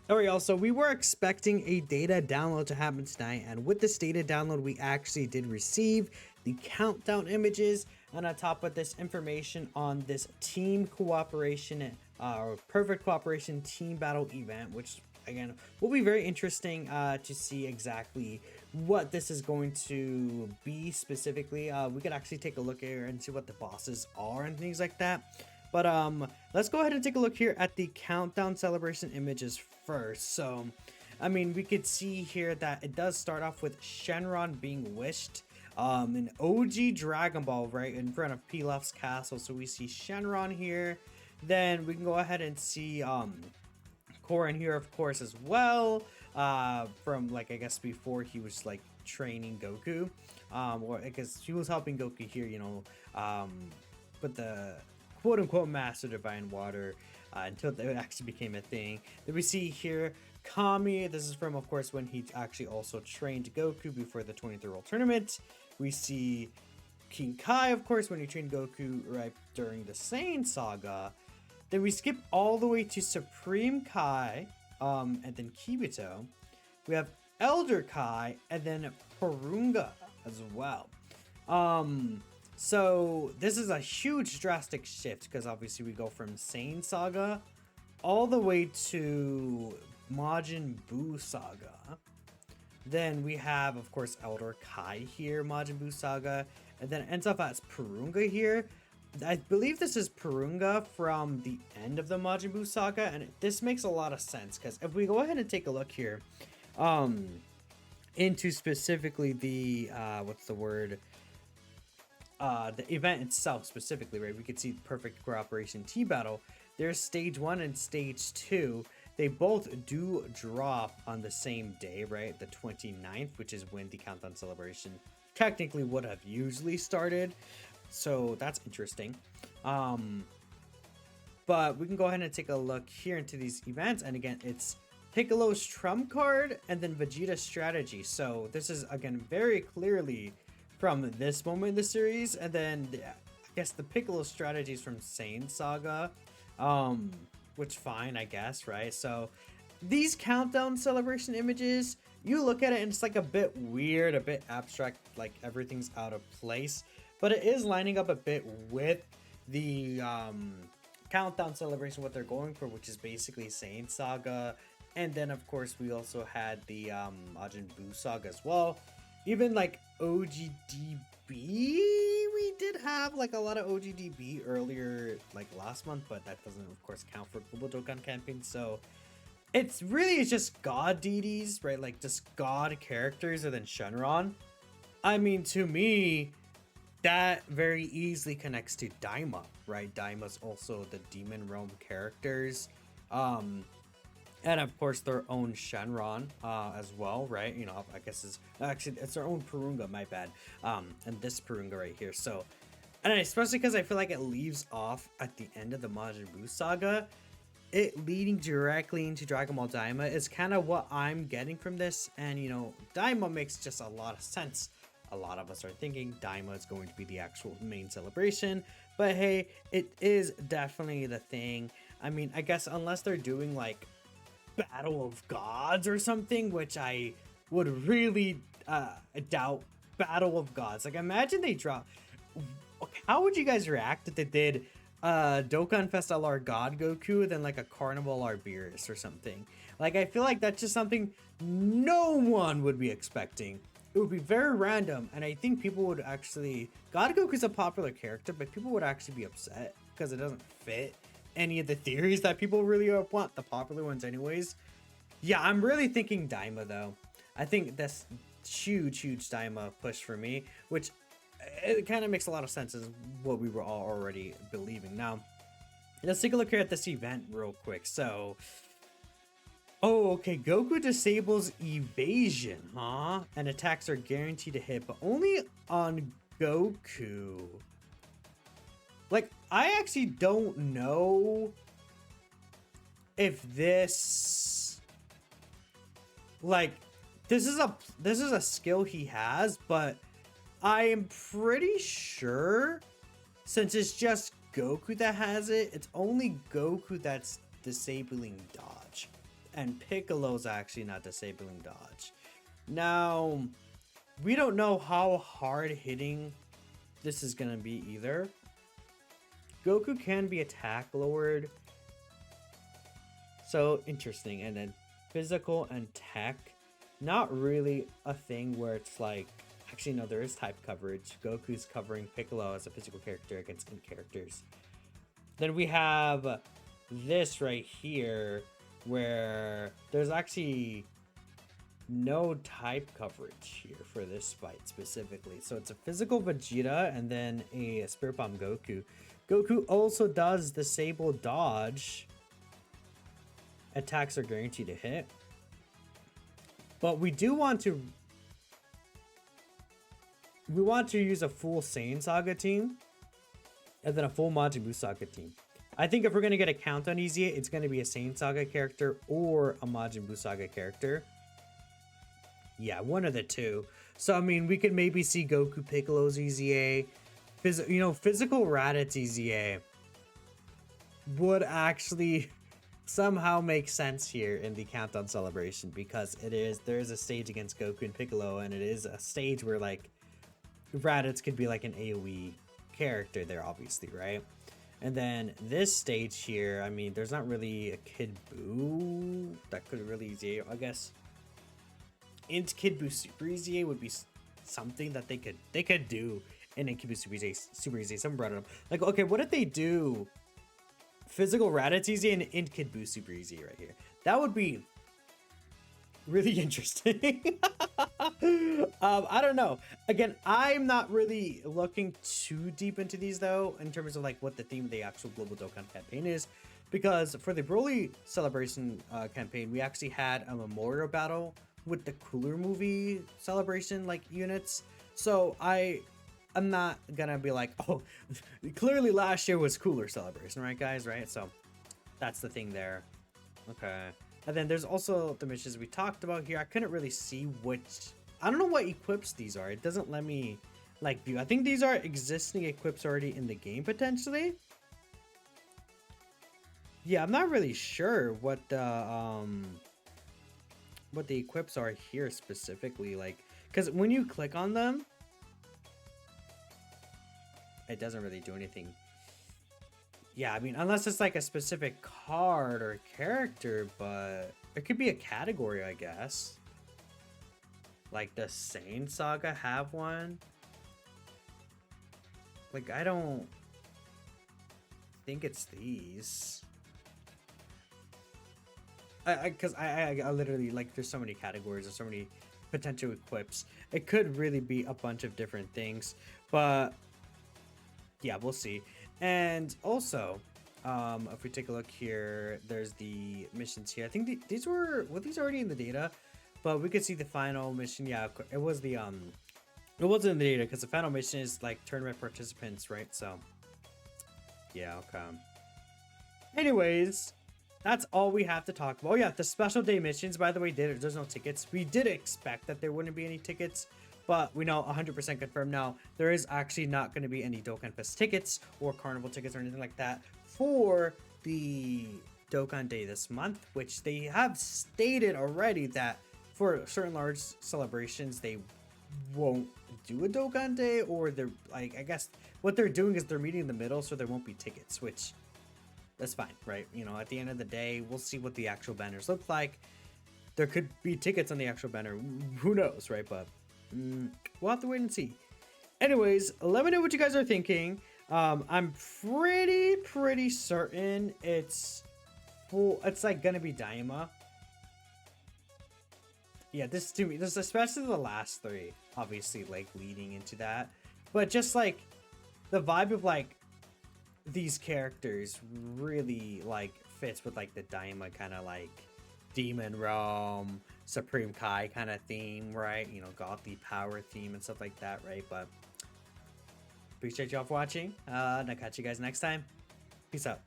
Alright, also, we were expecting a data download to happen tonight, and with this data download, we actually did receive the countdown images, and on top of this information on this team cooperation, or perfect cooperation team battle event, which again will be very interesting to see exactly what this is going to be specifically. We could actually take a look here and see what the bosses are and things like that. But let's go ahead and take a look here at the countdown celebration images first. So, I mean, we could see here that it does start off with Shenron being wished. An OG Dragon Ball right in front of Pilaf's castle. So we see Shenron here. Then we can go ahead and see Korin here, of course, as well. From like I guess before he was like training Goku. Or I guess he was helping Goku here, you know, with the quote unquote master divine water until it actually became a thing. Then we see here Kami. This is from, of course, when he actually also trained Goku before the 23rd World Tournament. We see King Kai, of course, when he trained Goku right during the Saiyan saga. Then we skip all the way to Supreme Kai, and then Kibito. We have Elder Kai, and then Porunga as well. So this is a huge drastic shift because obviously we go from Saiyan Saga all the way to Majin Buu Saga. Then we have, of course, Elder Kai here, Majin Buu Saga, and then it ends up as Porunga here. I believe this is Porunga from the end of the Majin Buu Saga, and this makes a lot of sense because if we go ahead and take a look here, into specifically the what's the word? The event itself specifically, right? We could see perfect cooperation T battle. There's stage 1 and stage 2. They both do drop on the same day, right? The 29th, which is when the countdown celebration technically would have usually started. So that's interesting. But we can go ahead and take a look here into these events. And again, it's Piccolo's trump card and then Vegeta's strategy. So this is again very clearly from this moment in the series, and then I guess the Piccolo strategies from Saiyan Saga, which fine, I guess, right? So these countdown celebration images, you look at it and it's like a bit weird, a bit abstract, like everything's out of place, but it is lining up a bit with the countdown celebration, what they're going for, which is basically Saiyan Saga, and then of course we also had the Majin Buu Saga as well. Even like OGDB, we did have like a lot of OGDB earlier, like last month, but that doesn't, of course, count for Global Dokkan campaign. So it's just god deities, right? Like just god characters, and then Shenron. I mean, to me, that very easily connects to Daima, right? Daima's also the Demon Realm characters. And of course their own Shenron as well, right? You know, I guess it's their own Porunga, my bad. And this Porunga right here. So, and especially because I feel like it leaves off at the end of the Majin Buu saga, it leading directly into Dragon Ball Daima is kind of what I'm getting from this. And you know, Daima makes just a lot of sense. A lot of us are thinking Daima is going to be the actual main celebration, but hey, it is definitely the thing. I mean, I guess unless they're doing like Battle of Gods or something, which I would really doubt. Battle of Gods, like imagine they drop. How would you guys react if they did Dokkan Fest LR God Goku, then like a Carnival Arbeerus or something? Like I feel like that's just something no one would be expecting. It would be very random, and I think people would actually, God Goku's a popular character, but people would actually be upset because it doesn't fit any of the theories that people really want, the popular ones anyways. Yeah, I'm really thinking Daima though. I think that's huge Daima push for me, which it kind of makes a lot of sense as what we were all already believing. Now, let's take a look here at this event real quick. So, oh, okay, Goku disables evasion, huh? And attacks are guaranteed to hit, but only on Goku. Like, I actually don't know if this, like, this is a skill he has, but I am pretty sure since it's just Goku that has it, it's only Goku that's disabling dodge. and Piccolo's actually not disabling dodge. Now, we don't know how hard hitting this is gonna be either. Goku can be attack lowered. So interesting. And then physical and tech, not really a thing where it's like, actually no, there is type coverage. Goku's covering Piccolo as a physical character against ink characters. Then we have this right here where there's actually no type coverage here for this fight specifically. So it's a physical Vegeta and then a Spirit Bomb Goku. Goku also does disable dodge. Attacks are guaranteed to hit. But we want to use a full Saiyan Saga team and then a full Majin Buu Saga team. I think if we're going to get a count on EZA, it's going to be a Saiyan Saga character or a Majin Buu Saga character. Yeah, one of the two. So, I mean, we could maybe see Goku Piccolo's EZA. Physical Raditz EZA would actually somehow make sense here in the Countdown Celebration, because there is a stage against Goku and Piccolo, and it is a stage where, like, Raditz could be like an AoE character there, obviously, right? And then this stage here, I mean, there's not really a Kid Buu that could really EZA, I guess. Int Kid Buu Super EZA would be something that they could do in Kid Buu Super EZA. Someone brought it up. Like, okay, what if they do physical Raditz EZA and Int Kid Buu Super EZA right here? That would be really interesting. I don't know. Again, I'm not really looking too deep into these though, in terms of like what the theme of the actual Global Dokkan campaign is, because for the Broly Celebration campaign, we actually had a memorial battle with the Cooler Movie Celebration like units. So I'm not gonna be like, oh, clearly last year was Cooler Celebration, right guys, right? So that's the thing there. Okay. And then there's also the missions we talked about here. I couldn't really see which, I don't know what equips these are. It doesn't let me like view. I think these are existing equips already in the game potentially. Yeah, I'm not really sure what the equips are here specifically, like, because when you click on them, it doesn't really do anything. Yeah, I mean, unless it's like a specific card or character, but it could be a category, I guess. Like, does Saiyan Saga have one? Like, I don't think it's these. Because I literally, like, there's so many categories, there's so many potential equips. It could really be a bunch of different things, but yeah, we'll see. And also, if we take a look here, there's the missions here. I think these were these already in the data, but we could see the final mission. Yeah, it was the it wasn't in the data because the final mission is like tournament participants, right? So yeah, okay. Anyways, that's all we have to talk about. Oh yeah, the special day missions, by the way, there's no tickets. We did expect that there wouldn't be any tickets, but we know 100% confirmed now there is actually not going to be any Dokkan Fest tickets or Carnival tickets or anything like that for the Dokkan Day this month, which they have stated already that for certain large celebrations they won't do a Dokkan Day, or they're like, I guess what they're doing is they're meeting in the middle, so there won't be tickets, which that's fine, right? You know, at the end of the day, we'll see what the actual banners look like. There could be tickets on the actual banner, who knows, right? But we'll have to wait and see. Anyways, let me know what you guys are thinking. I'm pretty certain it's like gonna be Daima. Yeah, this to me, this especially the last three, obviously like leading into that, but just like the vibe of like these characters really like fits with like the Daima kind of like Demon Realm, Supreme Kai kind of theme, right? You know, Godly Power theme and stuff like that, right? But appreciate y'all for watching, and I'll catch you guys next time. Peace out.